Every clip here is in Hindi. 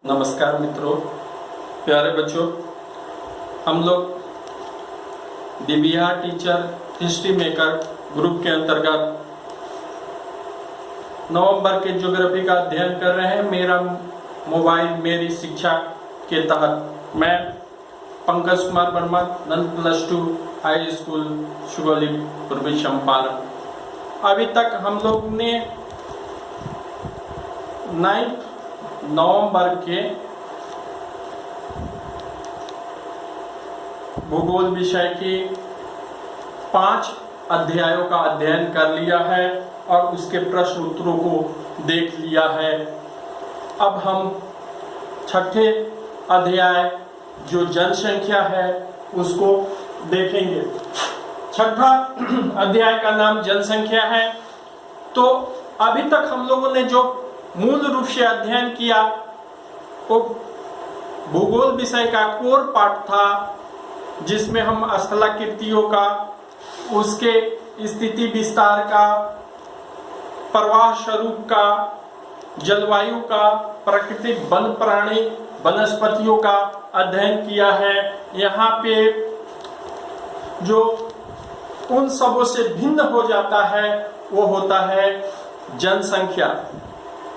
नमस्कार मित्रों, प्यारे बच्चों, हम लोग DBR teacher history maker group के अंतर्गत नवंबर के ज्योग्राफी का अध्ययन कर रहे हैं। मेरा मोबाइल मेरी शिक्षा के तहत मैं पंकज कुमार वर्मा, नंद +2 हाई स्कूल सुगौली, पूर्वी चंपारण। अभी तक हम लोग ने 9 नवंबर के भूगोल विषय के 5 अध्यायों का अध्ययन कर लिया है और उसके प्रश्न उत्तरों को देख लिया है। अब हम छठे अध्याय जो जनसंख्या है उसको देखेंगे। छठा अध्याय का नाम जनसंख्या है। तो अभी तक हम लोगों ने जो मूल रूप से अध्ययन किया वो भूगोल विषय का कोर पार्ट था, जिसमें हम स्थलाकृतियों का, उसके स्थिति विस्तार का, प्रवाह स्वरूप का, जलवायु का, प्राकृतिक वन प्राणी वनस्पतियों का अध्ययन किया है। यहाँ पे जो उन सबों से भिन्न हो जाता है वो होता है जनसंख्या।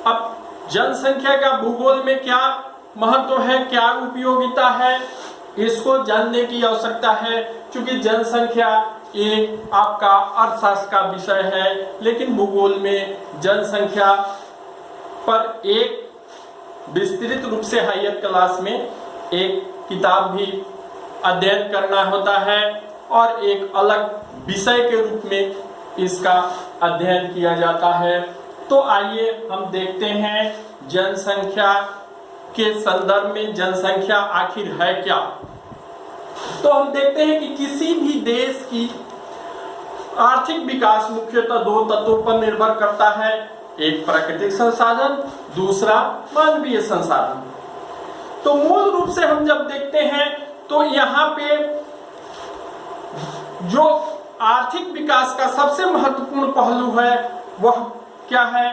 अब जनसंख्या का भूगोल में क्या महत्व है, क्या उपयोगिता है, इसको जानने की आवश्यकता है। क्योंकि जनसंख्या एक आपका अर्थशास्त्र का विषय है, लेकिन भूगोल में जनसंख्या पर एक विस्तृत रूप से हायर क्लास में एक किताब भी अध्ययन करना होता है और एक अलग विषय के रूप में इसका अध्ययन किया जाता है। तो आइए हम देखते हैं जनसंख्या के संदर्भ में जनसंख्या आखिर है क्या। तो हम देखते हैं कि किसी भी देश की आर्थिक विकास मुख्यतः 2 तत्वों पर निर्भर करता है। एक प्राकृतिक संसाधन, दूसरा मानवीय संसाधन। तो मूल रूप से हम जब देखते हैं तो यहाँ पे जो आर्थिक विकास का सबसे महत्वपूर्ण पहलू है वह क्या है,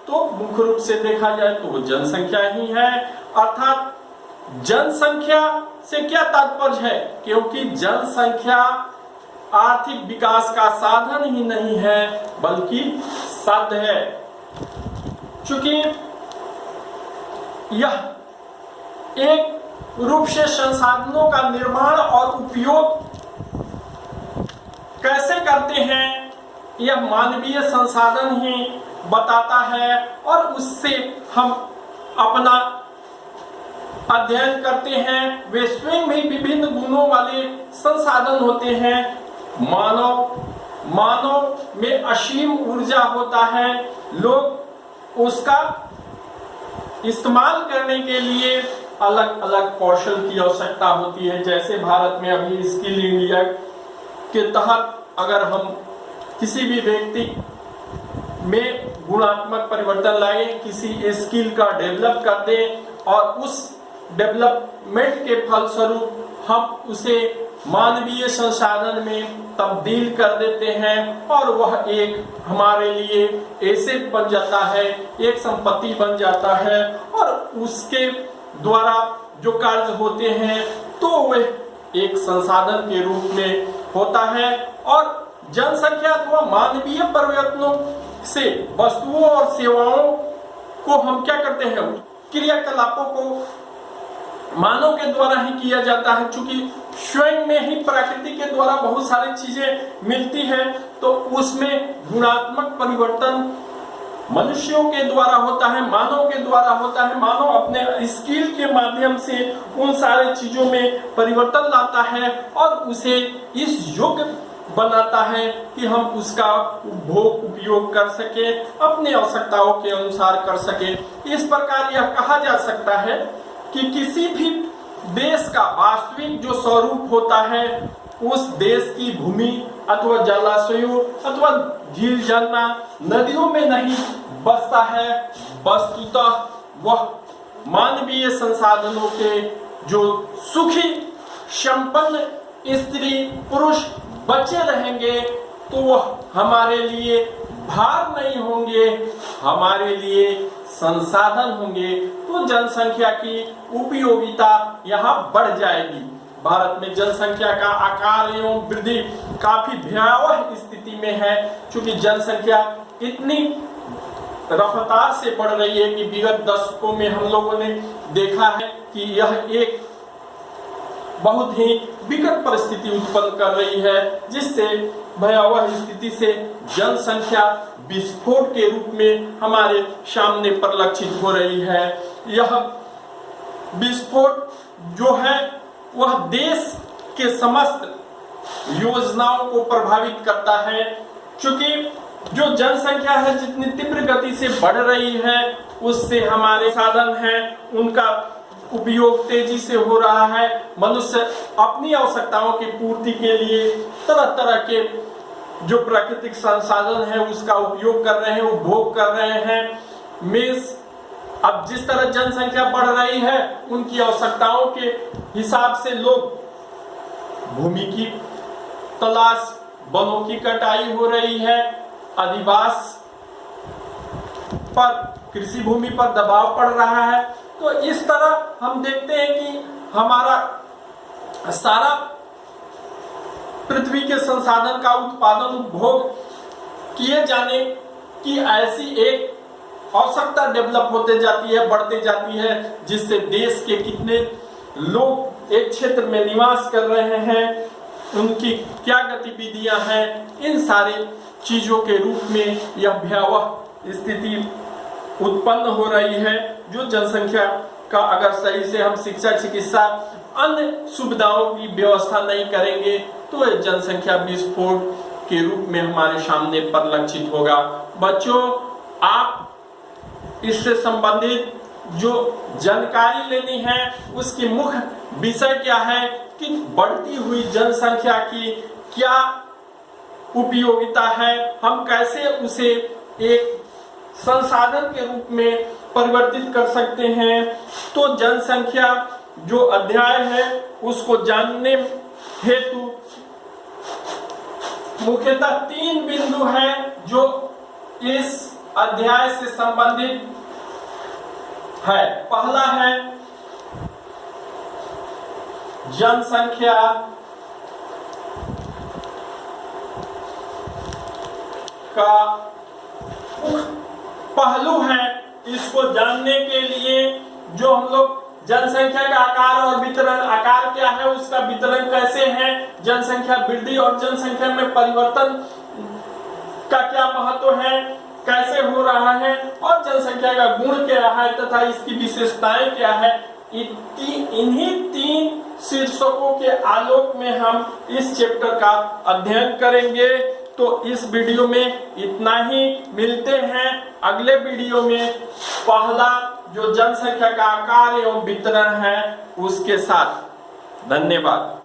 तो मुख्य रूप से देखा जाए तो वो जनसंख्या ही है। अर्थात जनसंख्या से क्या तात्पर्य है, क्योंकि जनसंख्या आर्थिक विकास का साधन ही नहीं है बल्कि साध्य है। चूंकि यह एक रूप से संसाधनों का निर्माण और उपयोग कैसे करते हैं यह मानवीय संसाधन ही बताता है, और उससे हम अपना अध्ययन करते हैं। वे स्वयं भी विभिन्न गुणों वाले संसाधन होते हैं। मानव में असीम ऊर्जा होता है। लोग उसका इस्तेमाल करने के लिए अलग अलग कौशल की आवश्यकता होती है। जैसे भारत में अभी स्किल इंडिया के तहत अगर हम किसी भी व्यक्ति में गुणात्मक परिवर्तन लाए, किसी स्किल का डेवलप कर दें और उस डेवलपमेंट के फलस्वरूप हम उसे मानवीय संसाधन में तब्दील कर देते हैं और वह एक हमारे लिए एसेट बन जाता है, एक संपत्ति बन जाता है, और उसके द्वारा जो कार्य होते हैं तो वह एक संसाधन के रूप में होता है। और जनसंख्या अथवा मानवीय परिवर्तनों से वस्तुओं और सेवाओं को हम क्या करते हैं, क्रियाकलापों को मानव के द्वारा ही किया जाता है। चूंकि स्वयं में ही प्रकृति के द्वारा बहुत सारी चीजें मिलती है, तो उसमें गुणात्मक परिवर्तन मनुष्यों के द्वारा होता है, मानव के द्वारा होता है। मानव अपने स्किल के माध्यम से उन सारे चीजों में परिवर्तन लाता है और उसे इस योग्य बनाता है कि हम उसका उपभोग उपयोग कर सके, अपनी आवश्यकताओं के अनुसार कर सके। इस प्रकार यह कहा जा सकता है कि किसी भी देश का वास्तविक जो स्वरूप होता है उस देश की भूमि अथवा जलाशयों अथवा झील झरना नदियों में नहीं बसता है, वस्तुतः वह मानवीय संसाधनों के जो सुखी संपन्न स्त्री पुरुष बचे रहेंगे तो वह हमारे लिए भार नहीं होंगे, हमारे लिए संसाधन होंगे। तो तो जनसंख्या की उपयोगिता यहाँ बढ़ जाएगी। भारत में जनसंख्या का आकार एवं वृद्धि काफी भयावह स्थिति में है, क्योंकि जनसंख्या इतनी रफ्तार से बढ़ रही है कि विगत दशकों में हम लोगों ने देखा है कि यह एक बहुत ही विकट परिस्थिति उत्पन्न कर रही है, जिससे भयावह स्थिति से जनसंख्या विस्फोट के रूप में हमारे सामने परिलक्षित हो रही है। यह विस्फोट जो है वह देश के समस्त योजनाओं को प्रभावित करता है, क्योंकि जो जनसंख्या है जितनी तीव्र गति से बढ़ रही है उससे हमारे साधन हैं उनका उपयोग तेजी से हो रहा है। मनुष्य अपनी आवश्यकताओं की पूर्ति के लिए तरह तरह के जो प्राकृतिक संसाधन है उसका उपयोग कर रहे हैं, उपभोग कर रहे हैं। मेष अब जिस तरह जनसंख्या बढ़ रही है उनकी आवश्यकताओं के हिसाब से लोग भूमि की तलाश, वनों की कटाई हो रही है, अधिवास पर, कृषि भूमि पर दबाव पड़ रहा है। तो इस तरह हम देखते हैं कि हमारा सारा पृथ्वी के संसाधन का उत्पादन, उपभोग किए जाने की ऐसी एक आवश्यकता डेवलप होते जाती है, बढ़ते जाती है, जिससे देश के कितने लोग एक क्षेत्र में निवास कर रहे हैं, उनकी क्या गतिविधियां हैं, इन सारे चीजों के रूप में यह भयावह स्थिति उत्पन्न हो रही है। जो जनसंख्या का अगर सही से हम शिक्षा, चिकित्सा, अन्य सुविधाओं की व्यवस्था नहीं करेंगे तो यह जनसंख्या विस्फोट के रूप में हमारे सामने परिलक्षित होगा। बच्चों, आप इससे संबंधित जो जानकारी लेनी है उसकी मुख्य विषय क्या है कि बढ़ती हुई जनसंख्या की क्या उपयोगिता है, हम कैसे उसे एक संसाधन के रूप में परिवर्तित कर सकते हैं। तो जनसंख्या जो अध्याय है उसको जानने हेतु मुख्यतः 3 बिंदु हैं जो इस अध्याय से संबंधित है। पहला है जनसंख्या का पहलू है। इसको जानने के लिए जो हम लोग जनसंख्या का आकार और वितरण, आकार क्या है, उसका वितरण कैसे है, जनसंख्या वृद्धि और जनसंख्या में परिवर्तन का क्या महत्व है, कैसे हो रहा है, और जनसंख्या का गुण क्या है तथा इसकी विशेषताएं क्या है, इन्हीं 3 शीर्षकों के आलोक में हम इस चैप्टर का अध्ययन करेंगे। तो इस वीडियो में इतना ही, मिलते हैं अगले वीडियो में पहला जो जनसंख्या का आकार एवं वितरण है उसके साथ। धन्यवाद।